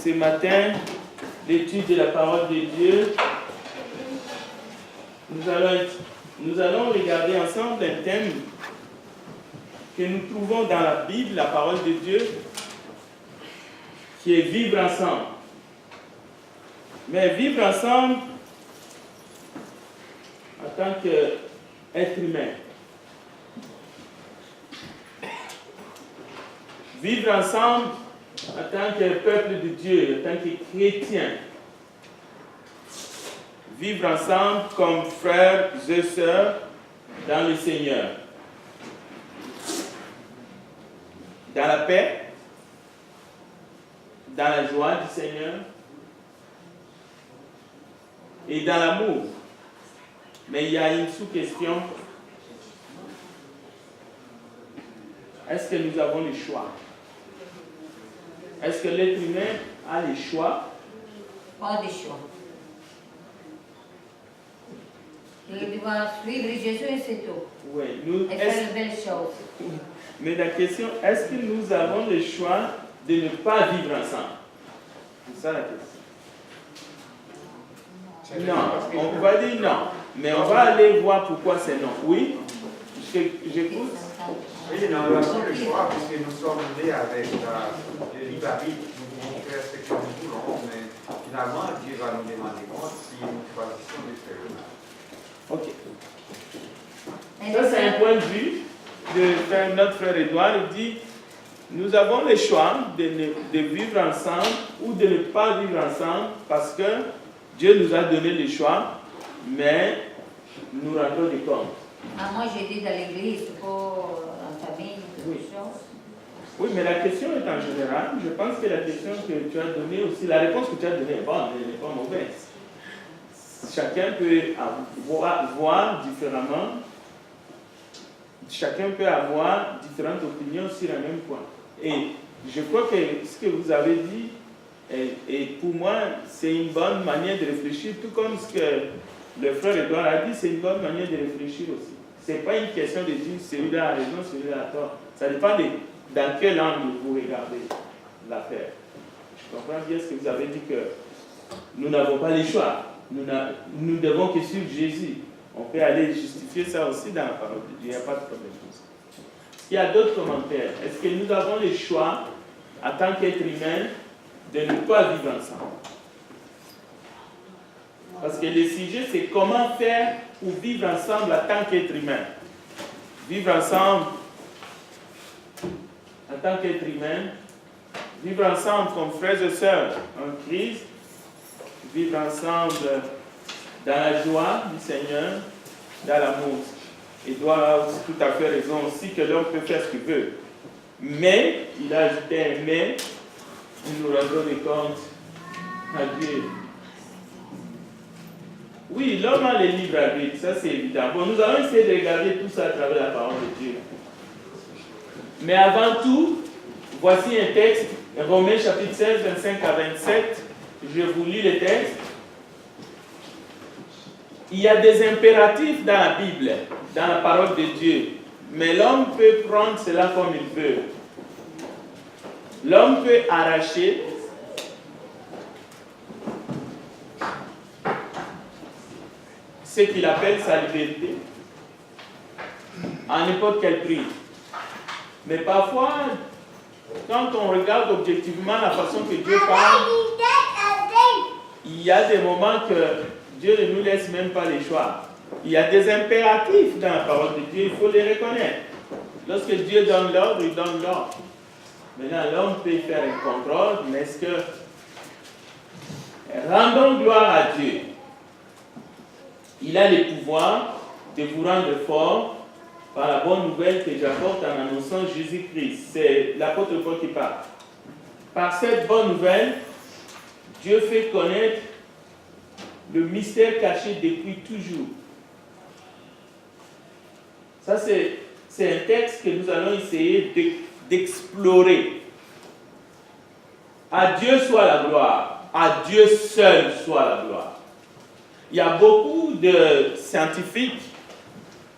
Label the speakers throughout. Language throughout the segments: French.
Speaker 1: ce matin l'étude de la parole de Dieu, nous allons regarder ensemble un thème que nous trouvons dans la Bible, la parole de Dieu, qui est vivre ensemble. Mais vivre ensemble en tant qu'être humain. Vivre ensemble en tant que peuple de Dieu, en tant que chrétien. Vivre ensemble comme frères et sœurs dans le Seigneur. Dans la paix, dans la joie du Seigneur et dans l'amour. Mais il y a une sous-question. Est-ce que nous avons le choix? Est-ce que l'être humain a le choix?
Speaker 2: Pas de choix. Il doit suivre Jésus et c'est tout.
Speaker 1: Oui.
Speaker 2: Et faire de belles choses.
Speaker 1: Mais la question, est-ce que nous avons le choix de ne pas vivre ensemble? C'est ça la question. Non, on va dire non. Mais on va aller voir pourquoi c'est non. Oui? J'écoute.
Speaker 3: Oui, nous avons le choix puisque nous sommes nés avec le libre arbitre. Nous pouvons faire ce que nous voulons, mais finalement, Dieu va nous demander compte si nous choisissons de faire le mal.
Speaker 1: Ok. Ça, c'est un point de vue de notre frère Édouard. Il dit, nous avons le choix de vivre ensemble ou de ne pas vivre ensemble parce que Dieu nous a donné le choix, mais nous rendons des comptes.
Speaker 2: Ah, moi, j'ai dit dans l'église, pas en famille, quelque chose.
Speaker 1: Oui, mais la question est en général. Je pense que la question que tu as donnée aussi, la réponse que tu as donnée est bonne, elle n'est pas mauvaise. Chacun peut voir différemment. Chacun peut avoir différentes opinions sur un même point. Et je crois que ce que vous avez dit, et pour moi, c'est une bonne manière de réfléchir, tout comme ce que le frère Edouard a dit, c'est une bonne manière de réfléchir aussi. Ce n'est pas une question de dire celui-là a raison, celui-là a tort. Ça dépend de dans quel angle vous regardez l'affaire. Je comprends bien ce que vous avez dit, que nous n'avons pas le choix. Nous devons que suivre Jésus. On peut aller justifier ça aussi dans la parole de Dieu. Il n'y a pas de problème pour ça. Il y a d'autres commentaires. Est-ce que nous avons le choix, en tant qu'être humain, de ne pas vivre ensemble? Parce que le sujet, c'est comment faire pour vivre ensemble en tant qu'être humain. Vivre ensemble en tant qu'être humain, vivre ensemble comme frères et sœurs en Christ, vivre ensemble dans la joie du Seigneur, dans l'amour. Édouard a aussi tout à fait raison aussi que l'homme peut faire ce qu'il veut. Mais, il a ajouté un mais, nous nous rendons des comptes à Dieu. Oui, l'homme a le libre arbitre, ça c'est évident. Bon, nous allons essayer de regarder tout ça à travers la parole de Dieu. Mais avant tout, voici un texte, Romains chapitre 16, 25 à 27. Je vous lis le texte. Il y a des impératifs dans la Bible, dans la parole de Dieu. Mais l'homme peut prendre cela comme il veut. L'homme peut arracher ce qu'il appelle sa liberté à n'importe quel prix. Mais parfois, quand on regarde objectivement la façon que Dieu parle, il y a des moments que Dieu ne nous laisse même pas les choix. Il y a des impératifs dans la parole de Dieu, il faut les reconnaître. Lorsque Dieu donne l'ordre, il donne l'ordre. Maintenant, l'homme peut faire un contrôle, mais est-ce que... Rendons gloire à Dieu. Il a le pouvoir de vous rendre fort par la bonne nouvelle que j'apporte en annonçant Jésus-Christ. C'est l'apôtre Paul qui parle. Par cette bonne nouvelle, Dieu fait connaître le mystère caché depuis toujours. Ça, c'est un texte que nous allons essayer d'explorer. À Dieu soit la gloire. À Dieu seul soit la gloire. Il y a beaucoup de scientifiques,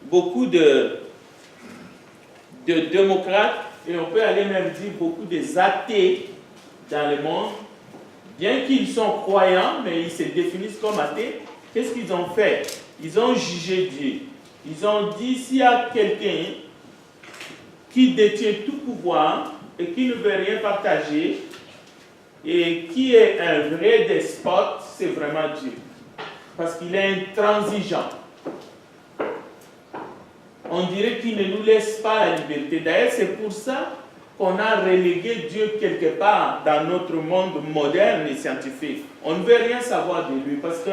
Speaker 1: beaucoup de démocrates, et on peut aller même dire beaucoup des athées dans le monde bien qu'ils sont croyants, mais ils se définissent comme athées, qu'est-ce qu'ils ont fait? Ils ont jugé Dieu. Ils ont dit, s'il y a quelqu'un qui détient tout pouvoir et qui ne veut rien partager et qui est un vrai despote, c'est vraiment Dieu. Parce qu'il est intransigeant. On dirait qu'il ne nous laisse pas la liberté. D'ailleurs, c'est pour ça qu'on a relégué Dieu quelque part dans notre monde moderne et scientifique. On ne veut rien savoir de lui parce que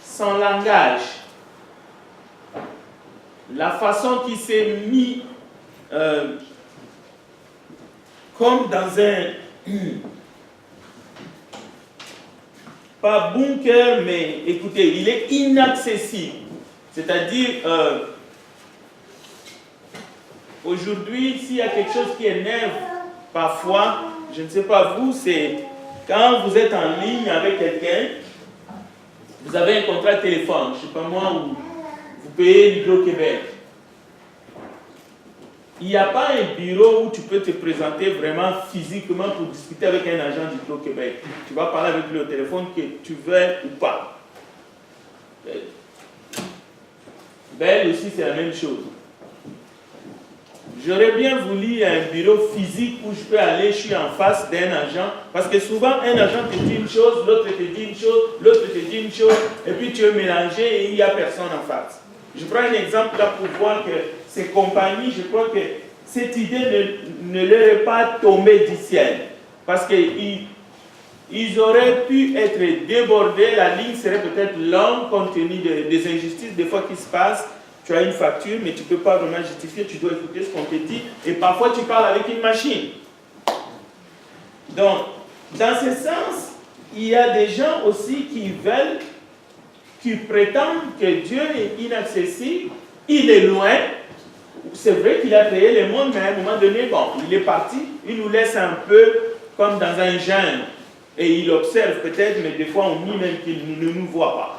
Speaker 1: son langage, la façon qu'il s'est mis comme dans un pas bunker, mais écoutez, il est inaccessible. C'est-à-dire, aujourd'hui, s'il y a quelque chose qui énerve parfois, je ne sais pas vous, c'est quand vous êtes en ligne avec quelqu'un, vous avez un contrat de téléphone, je ne sais pas moi, où vous payez l'Hydro-Québec. Il n'y a pas un bureau où tu peux te présenter vraiment physiquement pour discuter avec un agent d'Hydro-Québec. Tu vas parler avec lui au téléphone que tu veux ou pas. Belle aussi, c'est la même chose. J'aurais bien voulu un bureau physique où je peux aller, je suis en face d'un agent, parce que souvent un agent te dit une chose, l'autre te dit une chose, l'autre te dit une chose, et puis tu es mélangé et il n'y a personne en face. Je prends un exemple là pour voir que ces compagnies, je crois que cette idée ne leur est pas tombée du ciel, parce qu'ils auraient pu être débordés, la ligne serait peut-être longue compte tenu des injustices des fois qui se passent. Tu as une facture, mais tu ne peux pas vraiment justifier, tu dois écouter ce qu'on te dit, et parfois tu parles avec une machine. Donc, dans ce sens, il y a des gens aussi qui prétendent que Dieu est inaccessible, il est loin. C'est vrai qu'il a créé le monde, mais à un moment donné, bon, il est parti, il nous laisse un peu comme dans un jeûne, et il observe peut-être, mais des fois on dit même qu'il ne nous voit pas.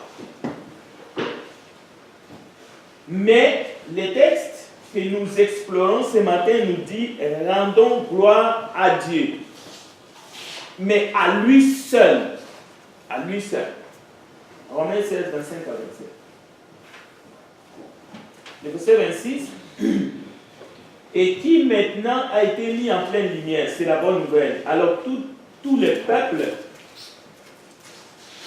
Speaker 1: Mais les textes que nous explorons ce matin nous disent « Rendons gloire à Dieu ». Mais à lui seul. À lui seul. Romains 16, 25 à 27. Le verset 26. « Et qui maintenant a été mis en pleine lumière ». C'est la bonne nouvelle. Alors tous les peuples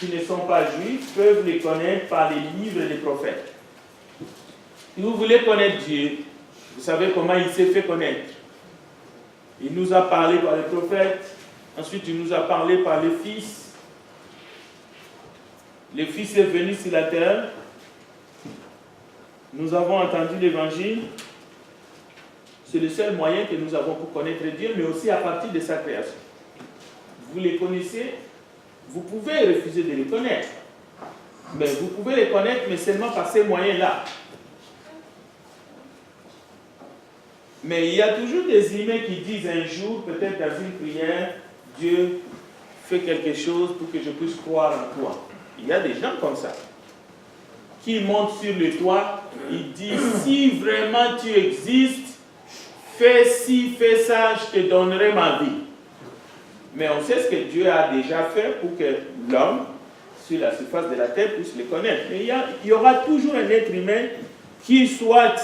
Speaker 1: qui ne sont pas juifs peuvent les connaître par les livres des prophètes. Si vous voulez connaître Dieu, vous savez comment il s'est fait connaître. Il nous a parlé par les prophètes, ensuite il nous a parlé par le Fils. Le Fils est venu sur la terre. Nous avons entendu l'Évangile. C'est le seul moyen que nous avons pour connaître Dieu, mais aussi à partir de sa création. Vous les connaissez, vous pouvez refuser de les connaître. Mais vous pouvez les connaître, mais seulement par ces moyens-là. Mais il y a toujours des humains qui disent un jour, peut-être dans une prière, Dieu fait quelque chose pour que je puisse croire en toi. Il y a des gens comme ça, qui montent sur le toit, ils disent, si vraiment tu existes, fais ci, fais ça, je te donnerai ma vie. Mais on sait ce que Dieu a déjà fait pour que l'homme, sur la surface de la terre, puisse le connaître. Mais il y aura toujours un être humain qui soit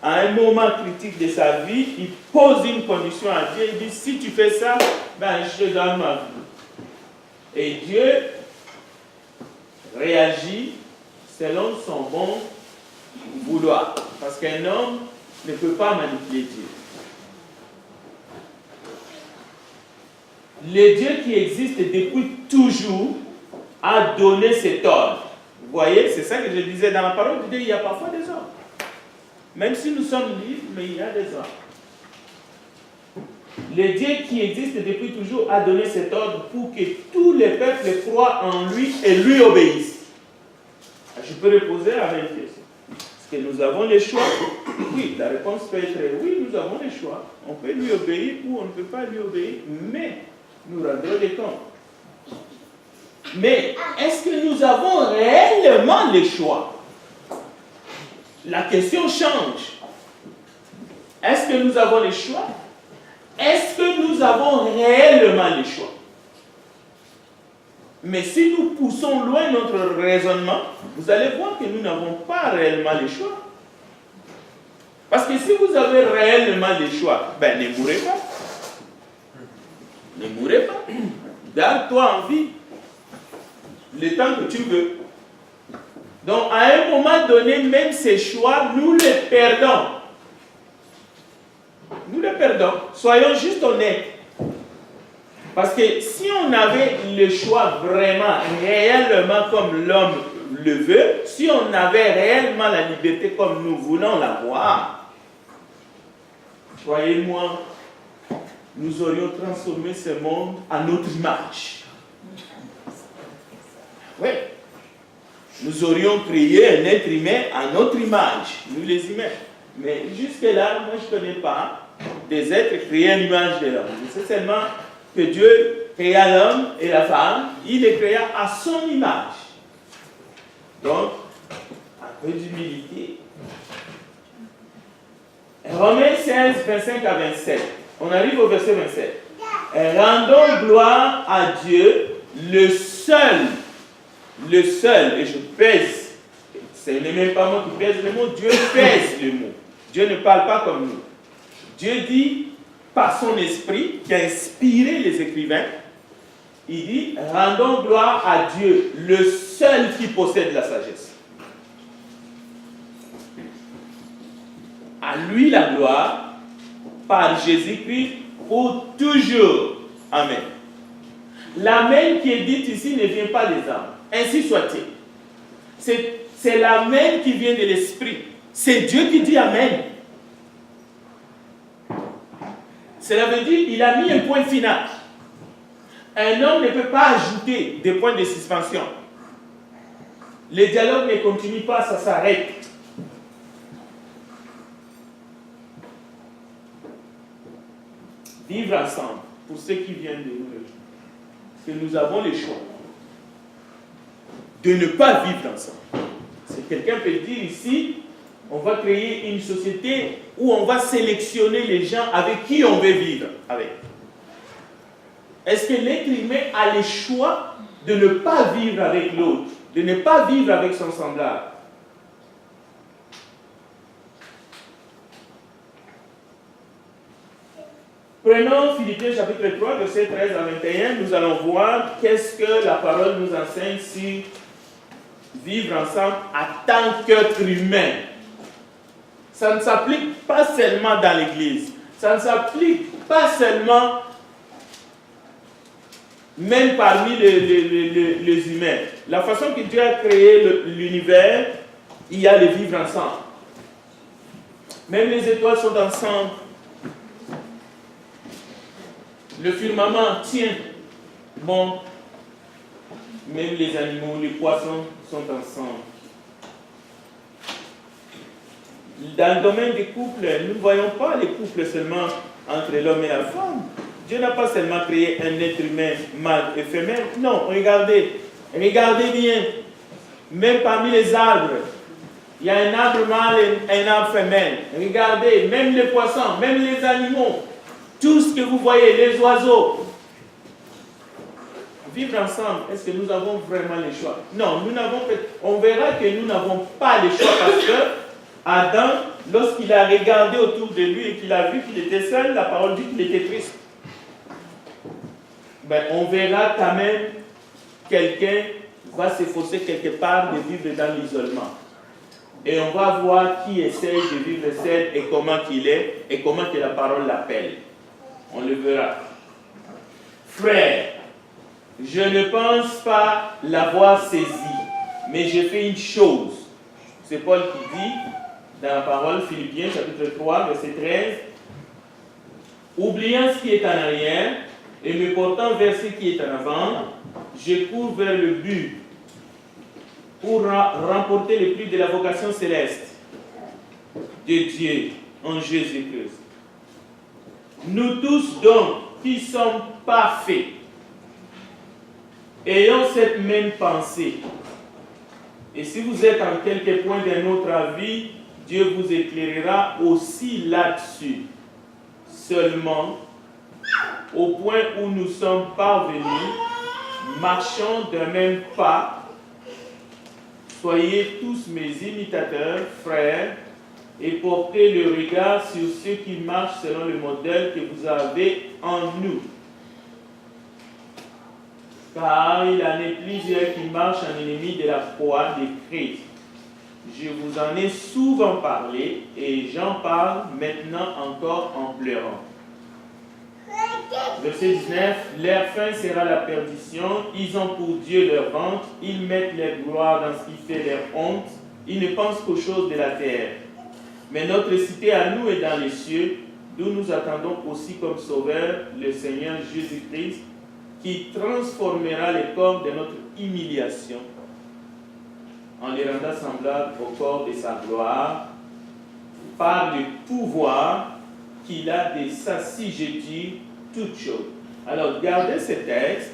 Speaker 1: à un moment critique de sa vie, il pose une condition à Dieu, il dit, si tu fais ça, ben, je te donne ma vie. Et Dieu réagit selon son bon vouloir. Parce qu'un homme ne peut pas manipuler Dieu. Le Dieu qui existe depuis toujours a donné cet ordre. Vous voyez, c'est ça que je disais dans la parole de Dieu, il y a parfois des ordres. Même si nous sommes libres, mais il y a des ordres. Le Dieu qui existe depuis toujours a donné cet ordre pour que tous les peuples croient en lui et lui obéissent. Je peux reposer la même question. Est-ce que nous avons le choix? Oui, la réponse peut être oui, nous avons le choix. On peut lui obéir ou on ne peut pas lui obéir, mais nous rendrons des comptes. Mais est-ce que nous avons réellement le choix? La question change. Est-ce que nous avons le choix? Est-ce que nous avons réellement le choix? Mais si nous poussons loin notre raisonnement, vous allez voir que nous n'avons pas réellement le choix. Parce que si vous avez réellement le choix, ben ne mourrez pas. Ne mourrez pas. Garde-toi en vie le temps que tu veux. Donc, à un moment donné, même ces choix, nous les perdons. Nous les perdons. Soyons juste honnêtes. Parce que si on avait le choix vraiment, réellement comme l'homme le veut, si on avait réellement la liberté comme nous voulons l'avoir, croyez-moi, nous aurions transformé ce monde à notre image. Oui. Nous aurions créé un être humain à notre image, nous les humains. Mais jusque-là, moi je ne connais pas des êtres créés à l'image de l'homme. Je sais seulement que Dieu créa l'homme et la femme, il les créa à son image. Donc, un peu d'humilité. Romains 16, 25 à 27. On arrive au verset 27. Rendons gloire à Dieu, le seul, et je pèse, ce n'est même pas moi qui pèse le mot, Dieu pèse le mot. Dieu ne parle pas comme nous. Dieu dit, par son esprit, qui a inspiré les écrivains, il dit, rendons gloire à Dieu, le seul qui possède la sagesse. À lui la gloire, par Jésus-Christ, pour toujours. Amen. L'amen qui est dit ici ne vient pas des hommes. Ainsi soit-il. C'est l'amen qui vient de l'esprit. C'est Dieu qui dit amen. Cela veut dire qu'il a mis un point final. Un homme ne peut pas ajouter des points de suspension. Le dialogue ne continue pas, ça s'arrête. Vivre ensemble, pour ceux qui viennent de nous, que nous avons le choix de ne pas vivre ensemble. Si quelqu'un peut dire ici, on va créer une société où on va sélectionner les gens avec qui on veut vivre avec. Est-ce que l'être humain a le choix de ne pas vivre avec l'autre, de ne pas vivre avec son semblable? Prenons Philippiens chapitre 3, verset 13 à 21, nous allons voir qu'est-ce que la parole nous enseigne sur vivre ensemble en tant qu'être humain. Ça ne s'applique pas seulement dans l'Église, ça ne s'applique pas seulement même parmi les humains. La façon que Dieu a créé l'univers, il y a le vivre ensemble. Même les étoiles sont ensemble. Le firmament tient bon. Même les animaux, les poissons sont ensemble. Dans le domaine des couples, nous ne voyons pas les couples seulement entre l'homme et la femme. Dieu n'a pas seulement créé un être humain mâle et femelle. Non, regardez bien. Même parmi les arbres, il y a un arbre mâle et un arbre femelle. Regardez, même les poissons, même les animaux, tout ce que vous voyez, les oiseaux. Vivre ensemble, est-ce que nous avons vraiment le choix? Non, on verra que nous n'avons pas le choix parce que Adam, lorsqu'il a regardé autour de lui et qu'il a vu qu'il était seul, la parole dit qu'il était triste. Ben, on verra quand même quelqu'un va s'efforcer quelque part de vivre dans l'isolement. Et on va voir qui essaye de vivre seul et comment qu'il est et comment que la parole l'appelle. On le verra. Frère, je ne pense pas l'avoir saisi, mais j'ai fait une chose. C'est Paul qui dit dans la parole Philippiens chapitre 3 verset 13, oubliant ce qui est en arrière et me portant vers ce qui est en avant, je cours vers le but pour remporter le prix de la vocation céleste de Dieu en Jésus-Christ. Nous tous donc qui sommes parfaits, ayons cette même pensée. Et si vous êtes en quelque point d'un autre avis, Dieu vous éclairera aussi là-dessus. Seulement, au point où nous sommes parvenus, marchons d'un même pas. Soyez tous mes imitateurs, frères, et portez le regard sur ceux qui marchent selon le modèle que vous avez en nous. Car il en est plusieurs qui marchent en ennemi de la foi de Christ. Je vous en ai souvent parlé et j'en parle maintenant encore en pleurant. Verset 19, leur fin sera la perdition, ils ont pour Dieu leur ventre, ils mettent leur gloire dans ce qui fait leur honte, ils ne pensent qu'aux choses de la terre. Mais notre cité à nous est dans les cieux, d'où nous attendons aussi comme sauveur le Seigneur Jésus-Christ, qui transformera les corps de notre humiliation en les rendant semblables au corps de sa gloire, par le pouvoir qu'il a de s'assujettir toutes choses. Alors, gardez ce texte.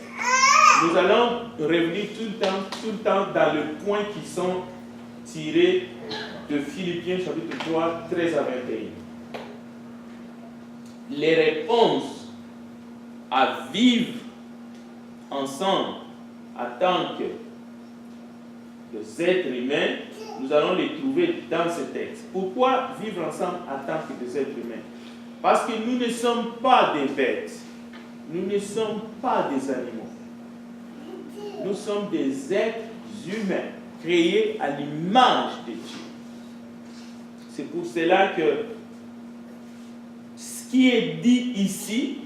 Speaker 1: Nous allons revenir tout le temps dans le point qui sont tirés de Philippiens chapitre 3, 13 à 21. Les réponses à vivre ensemble en tant que des êtres humains, nous allons les trouver dans ce texte. Pourquoi vivre ensemble en tant que des êtres humains? Parce que nous ne sommes pas des bêtes. Nous ne sommes pas des animaux. Nous sommes des êtres humains, créés à l'image de Dieu. C'est pour cela que ce qui est dit ici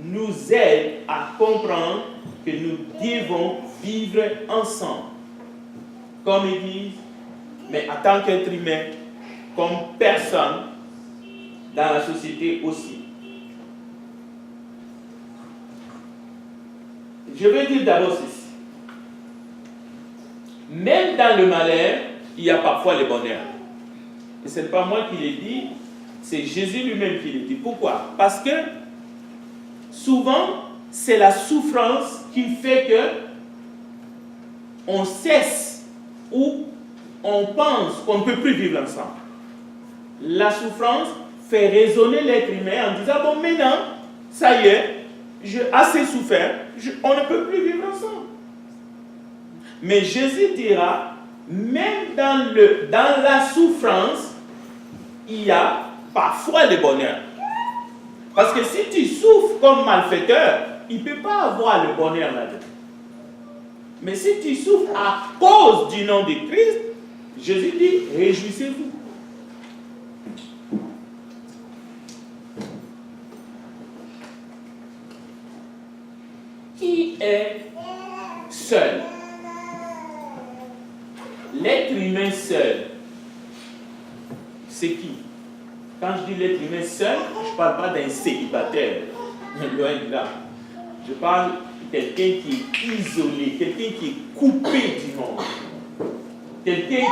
Speaker 1: nous aide à comprendre que nous devons vivre ensemble, comme Église, mais en tant qu'être humain, comme personne, dans la société aussi. Je veux dire d'abord ceci. Même dans le malheur, il y a parfois le bonheur. Et ce n'est pas moi qui l'ai dit, c'est Jésus lui-même qui l'a dit. Pourquoi? Parce que souvent, c'est la souffrance qui fait que on cesse ou on pense qu'on ne peut plus vivre ensemble. La souffrance fait résonner l'être humain en disant, bon, maintenant, ça y est, j'ai assez souffert, on ne peut plus vivre ensemble. Mais Jésus dira, même dans la souffrance, il y a parfois le bonheur. Parce que si tu souffres comme malfaiteur, il ne peut pas avoir le bonheur là-dedans. Mais si tu souffres à cause du nom de Christ, Jésus dit, réjouissez-vous. Qui est seul? L'être humain seul, c'est qui? Quand je dis l'être humain seul, je ne parle pas d'un célibataire, loin de là. Je parle de quelqu'un qui est isolé, quelqu'un qui est coupé du monde. Quelqu'un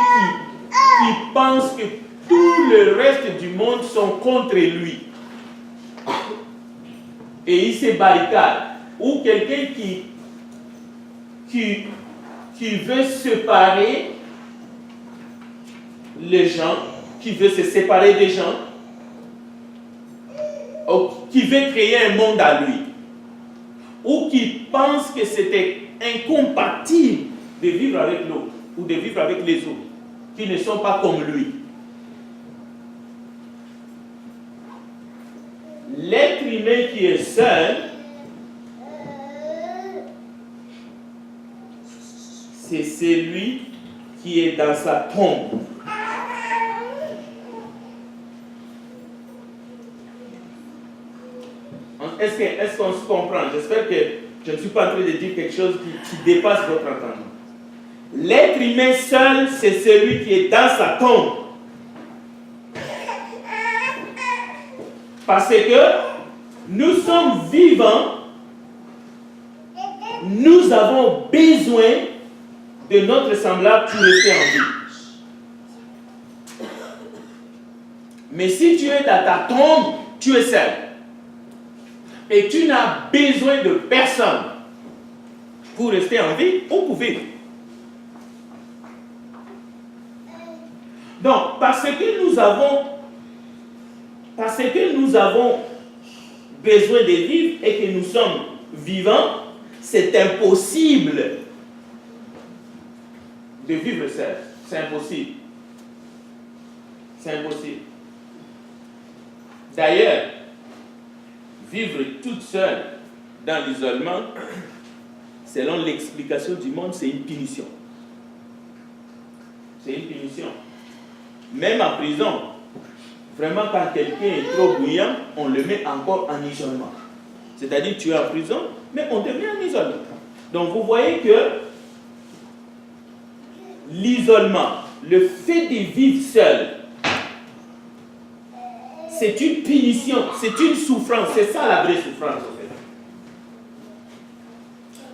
Speaker 1: qui pense que tout le reste du monde sont contre lui. Et il se barricade. Ou quelqu'un qui veut séparer les gens, qui veut se séparer des gens, ou qui veut créer un monde à lui, ou qui pense que c'était incompatible de vivre avec l'autre, ou de vivre avec les autres, qui ne sont pas comme lui. L'être humain qui est seul, c'est celui qui est dans sa tombe. Est-ce qu'on se comprend? J'espère que je ne suis pas en train de dire quelque chose qui dépasse votre entendement. L'être humain seul, c'est celui qui est dans sa tombe. Parce que nous sommes vivants, nous avons besoin de notre semblable pour rester en vie. Mais si tu es dans ta tombe, tu es seul. Et tu n'as besoin de personne pour rester en vie ou pour vivre. Donc, parce que nous avons besoin de vivre et que nous sommes vivants, c'est impossible de vivre seul. C'est impossible. C'est impossible. D'ailleurs, vivre toute seule dans l'isolement, selon l'explication du monde, c'est une punition. C'est une punition. Même en prison, vraiment quand quelqu'un est trop bouillant, on le met encore en isolement. C'est-à-dire tu es en prison, mais on te met en isolement. Donc vous voyez que l'isolement, le fait de vivre seul, c'est une punition, c'est une souffrance, c'est ça la vraie souffrance en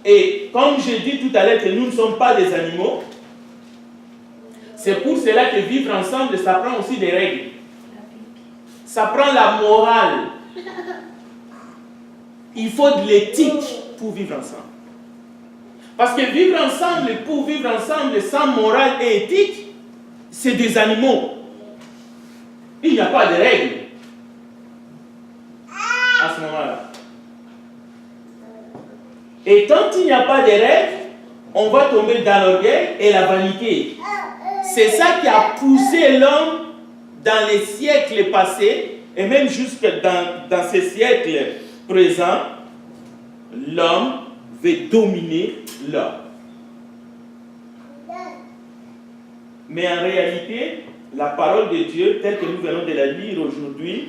Speaker 1: fait. Et comme j'ai dit tout à l'heure que nous ne sommes pas des animaux, c'est pour cela que vivre ensemble, ça prend aussi des règles. Ça prend la morale. Il faut de l'éthique pour vivre ensemble. Parce que vivre ensemble, pour vivre ensemble sans morale et éthique, c'est des animaux. Il n'y a pas de règles à ce moment-là. Et quand il n'y a pas de règles, on va tomber dans l'orgueil et la vanité. C'est ça qui a poussé l'homme dans les siècles passés, et même jusque dans ces siècles présents, l'homme veut dominer l'homme. Mais en réalité, la parole de Dieu, telle que nous venons de la lire aujourd'hui,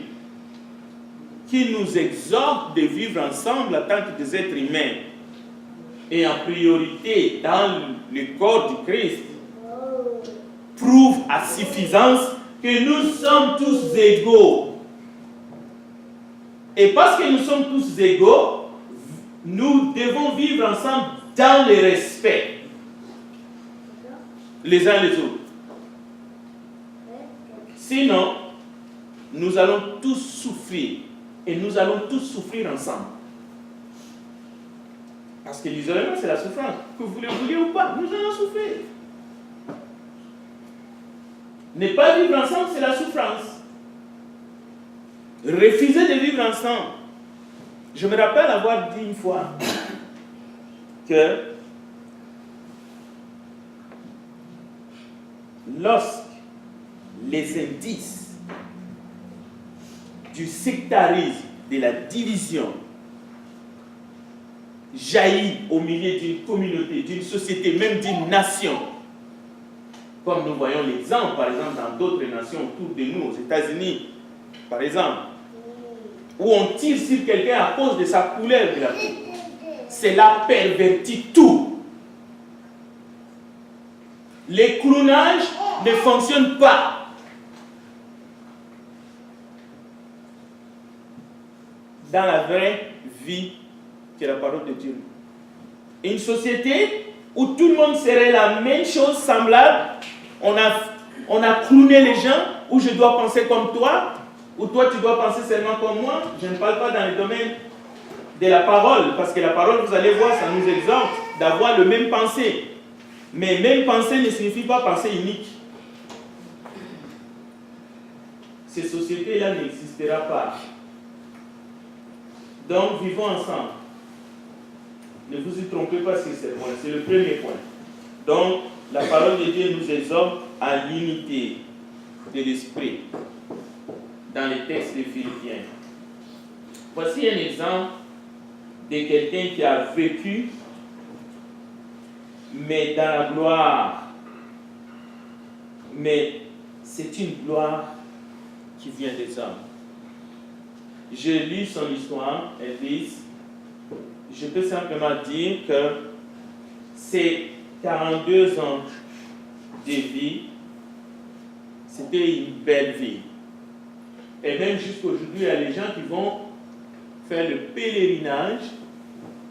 Speaker 1: qui nous exhorte de vivre ensemble en tant que des êtres humains, et en priorité dans le corps du Christ, prouve à suffisance que nous sommes tous égaux. Et parce que nous sommes tous égaux, nous devons vivre ensemble dans le respect, les uns les autres. Sinon, nous allons tous souffrir, et nous allons tous souffrir ensemble. Parce que l'isolement, c'est la souffrance. Que vous le vouliez ou pas, nous allons souffrir. Ne pas vivre ensemble, c'est la souffrance. Refuser de vivre ensemble. Je me rappelle avoir dit une fois que lorsque les indices du sectarisme, de la division, jaillit au milieu d'une communauté, d'une société, même d'une nation, comme nous voyons l'exemple, par exemple, dans d'autres nations autour de nous, aux États-Unis, par exemple, où on tire sur quelqu'un à cause de sa couleur de la peau. Cela pervertit tout. Les clownages ne fonctionnent pas. Dans la vraie vie que la parole de Dieu. Une société où tout le monde serait la même chose, semblable. On a clowné les gens, où je dois penser comme toi, ou toi tu dois penser seulement comme moi. Je ne parle pas dans le domaine de la parole, parce que la parole, vous allez voir, ça nous exhorte d'avoir le même pensée. Mais même pensée ne signifie pas pensée unique. Ces sociétés-là n'existeront pas. Donc, vivons ensemble. Ne vous y trompez pas sur ce point. C'est le premier point. Donc, la parole de Dieu nous exhorte à l'unité de l'esprit dans les textes des Philippiens. Voici un exemple de quelqu'un qui a vécu, mais dans la gloire. Mais c'est une gloire qui vient des hommes. Je lis son histoire, elle dit, je peux simplement dire que ces 42 ans de vie, c'était une belle vie. Et même jusqu'aujourd'hui, il y a des gens qui vont faire le pèlerinage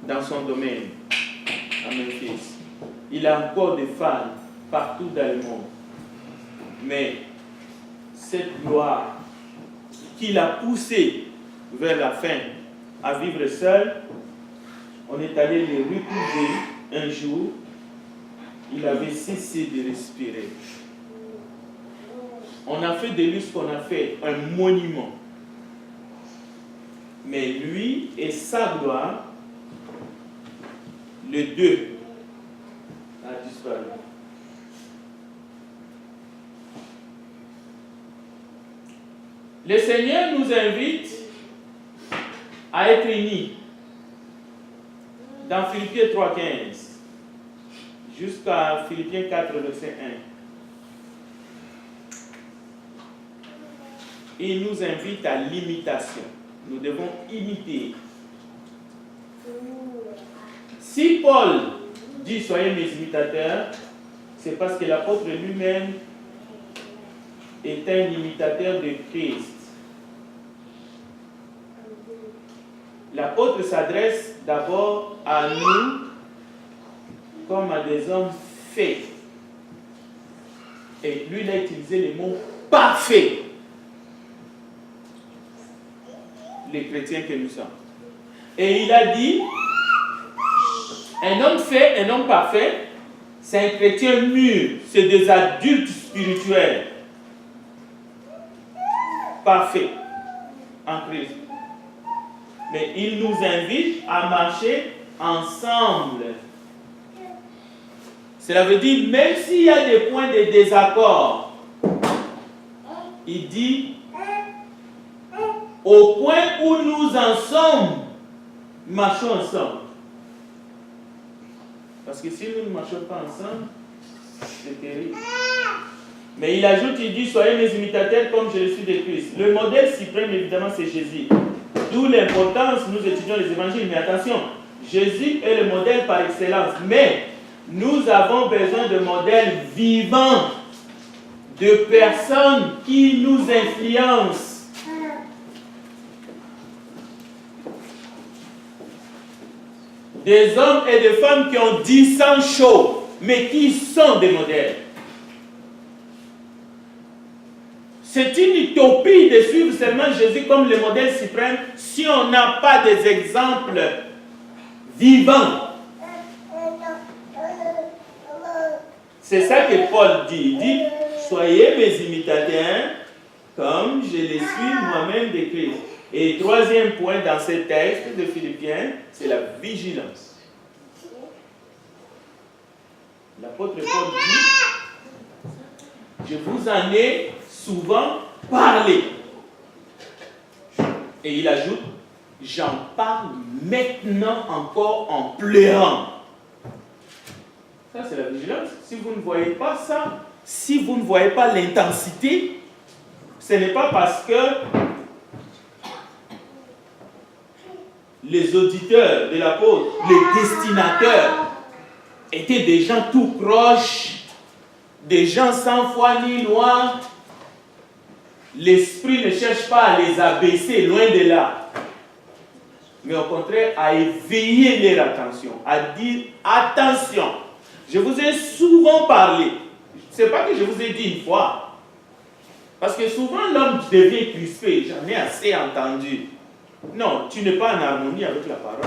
Speaker 1: dans son domaine, à Memphis. Il a encore des fans partout dans le monde. Mais cette gloire qui l'a poussé vers la fin à vivre seul, on est allé le retrouver un jour. Il avait cessé de respirer. On a fait de lui ce qu'on a fait, un monument. Mais lui et sa gloire Le 2 a disparu. Le Seigneur nous invite à être unis. Dans Philippiens 3,15 jusqu'à Philippiens 4, verset 1. Il nous invite à l'imitation. Nous devons imiter. Si Paul dit « Soyez mes imitateurs », c'est parce que l'apôtre lui-même est un imitateur de Christ. L'apôtre s'adresse d'abord à nous comme à des hommes faits. Et lui, il a utilisé le mot « parfait ». Les chrétiens que nous sommes. Et il a dit, un homme fait, un homme parfait, c'est un chrétien mûr, c'est des adultes spirituels. Parfaits en Christ. Mais il nous invite à marcher ensemble. Cela veut dire, même s'il y a des points de désaccord, il dit, au point où nous en sommes, marchons ensemble. Parce que si nous ne marchons pas ensemble, c'est terrible. Mais il ajoute, il dit, soyez mes imitateurs comme je le suis de Christ. Le modèle suprême, évidemment, c'est Jésus. D'où l'importance, nous étudions les évangiles, mais attention, Jésus est le modèle par excellence. Mais nous avons besoin de modèles vivants, de personnes qui nous influencent. Des hommes et des femmes qui ont 10 ans chauds, mais qui sont des modèles. C'est une utopie de suivre seulement Jésus comme le modèle suprême si on n'a pas des exemples vivants. C'est ça que Paul dit. Il dit, soyez mes imitateurs comme je les suis moi-même de Christ. Et troisième point dans ce texte de Philippiens, c'est la vigilance. L'apôtre Paul dit, je vous en ai souvent parlé. Et il ajoute, j'en parle maintenant encore en pleurant. Ça, c'est la vigilance. Si vous ne voyez pas ça, si vous ne voyez pas l'intensité, ce n'est pas parce que les auditeurs de l'apôtre, les destinataires, étaient des gens tout proches, des gens sans foi ni loi. L'esprit ne cherche pas à les abaisser, loin de là. Mais au contraire, à éveiller leur attention, à dire attention. Je vous ai souvent parlé. Ce n'est pas que je vous ai dit une fois. Parce que souvent l'homme devient crispé. J'en ai assez entendu. Non, tu n'es pas en harmonie avec la parole.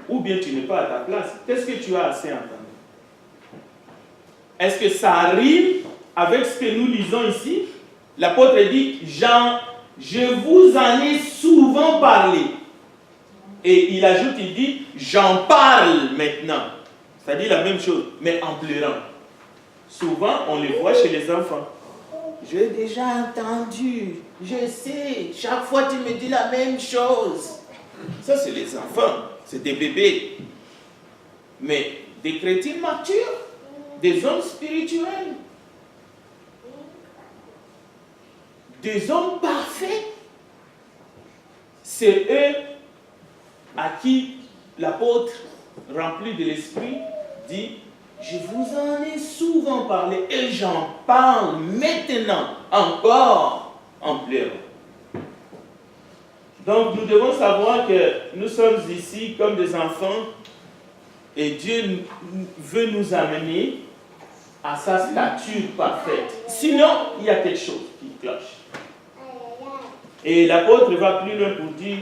Speaker 1: Ou bien tu n'es pas à ta place. Qu'est-ce que tu as assez entendu? Est-ce que ça rime avec ce que nous lisons ici? L'apôtre dit, je vous en ai souvent parlé. Et il ajoute, il dit, j'en parle maintenant. C'est-à-dire la même chose, mais en pleurant. Souvent, on le voit chez les enfants. J'ai déjà entendu, je sais, chaque fois tu me dis la même chose. Ça, c'est les enfants, c'est des bébés. Mais des chrétiens matures, des hommes spirituels, des hommes parfaits, c'est eux à qui l'apôtre, rempli de l'esprit, dit, je vous en ai souvent parlé et j'en parle maintenant encore en pleurant. Donc nous devons savoir que nous sommes ici comme des enfants et Dieu veut nous amener à sa stature parfaite. Sinon, il y a quelque chose qui cloche. Et l'apôtre va plus loin pour dire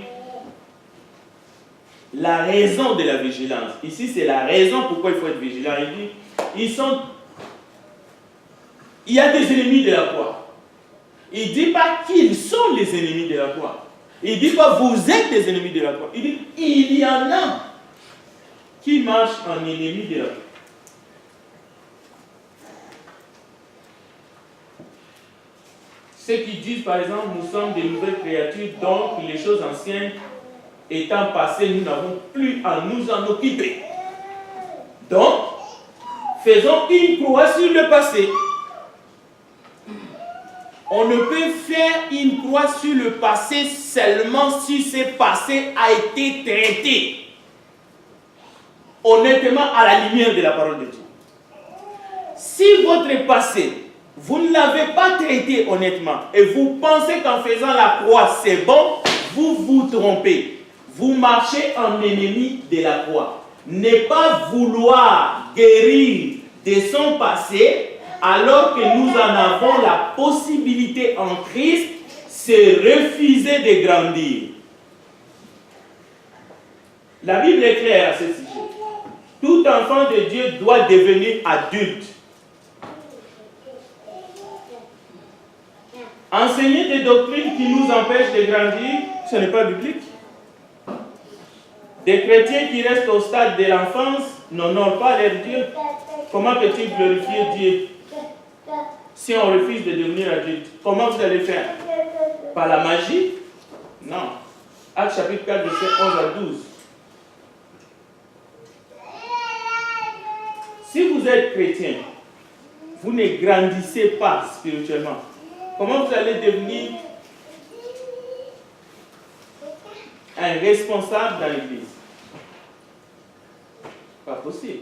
Speaker 1: la raison de la vigilance. Ici, c'est la raison pourquoi il faut être vigilant. Il dit, il y a des ennemis de la foi. Il ne dit pas qu'ils sont les ennemis de la foi. Il ne dit pas vous êtes des ennemis de la foi. Il dit, il y en a qui marche en ennemi de la paix. Ceux qui disent par exemple, nous sommes des nouvelles créatures, donc les choses anciennes étant passées, nous n'avons plus à nous en occuper. Donc, faisons une croix sur le passé. On ne peut faire une croix sur le passé seulement si ce passé a été traité honnêtement à la lumière de la parole de Dieu. Si votre passé, vous ne l'avez pas traité honnêtement et vous pensez qu'en faisant la croix c'est bon, vous vous trompez. Vous marchez en ennemi de la croix. Ne pas vouloir guérir de son passé alors que nous en avons la possibilité en Christ, c'est refuser de grandir. La Bible est claire à ce sujet. Tout enfant de Dieu doit devenir adulte. Enseigner des doctrines qui nous empêchent de grandir, ce n'est pas biblique. Des chrétiens qui restent au stade de l'enfance n'honorent pas leur Dieu. Comment peut-il glorifier Dieu si on refuse de devenir adulte? Comment vous allez faire? Par la magie? Non. Actes chapitre 4, verset 11 à 12. Si vous êtes chrétien, vous ne grandissez pas spirituellement. Comment vous allez devenir un responsable dans l'église? Pas possible.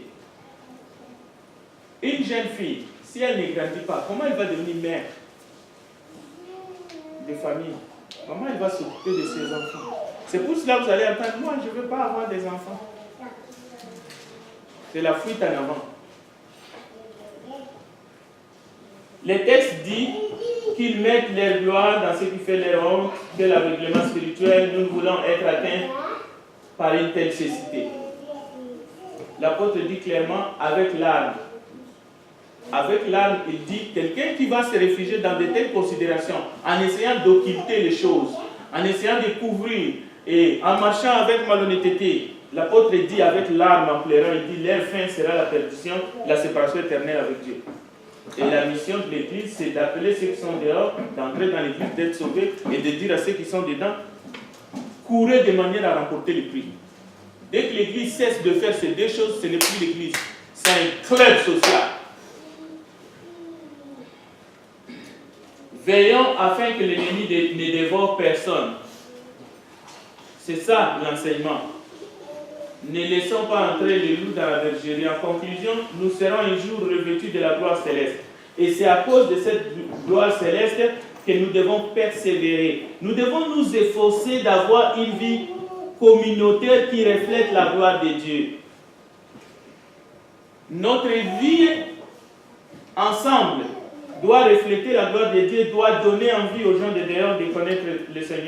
Speaker 1: Une jeune fille, si elle ne grandit pas, comment elle va devenir mère de famille? Comment elle va s'occuper de ses enfants? C'est pour cela que vous allez entendre, moi je ne veux pas avoir des enfants. C'est la fuite en avant. Les textes disent qu'ils mettent leur gloire dans ce qui fait leur honte, que l'aveuglement spirituel, nous voulons être atteints par une telle cécité. L'apôtre dit clairement, avec l'arme. Avec l'arme, il dit, quelqu'un qui va se réfugier dans de telles considérations, en essayant d'occulter les choses, en essayant de couvrir, et en marchant avec malhonnêteté, l'apôtre dit avec l'arme en pleurant, il dit, leur fin sera la perdition, la séparation éternelle avec Dieu. Et la mission de l'Église, c'est d'appeler ceux qui sont dehors, d'entrer dans l'Église, d'être sauvés, et de dire à ceux qui sont dedans, courez de manière à remporter le prix. Dès que l'Église cesse de faire ces deux choses, ce n'est plus l'Église, c'est un club social. Veillons afin que l'ennemi ne dévore personne. C'est ça l'enseignement. Ne laissons pas entrer les loups dans la bergerie. En conclusion, nous serons un jour revêtus de la gloire céleste. Et c'est à cause de cette gloire céleste que nous devons persévérer. Nous devons nous efforcer d'avoir une vie communautaire qui reflète la gloire de Dieu. Notre vie ensemble doit refléter la gloire de Dieu, doit donner envie aux gens de dehors de connaître le Seigneur.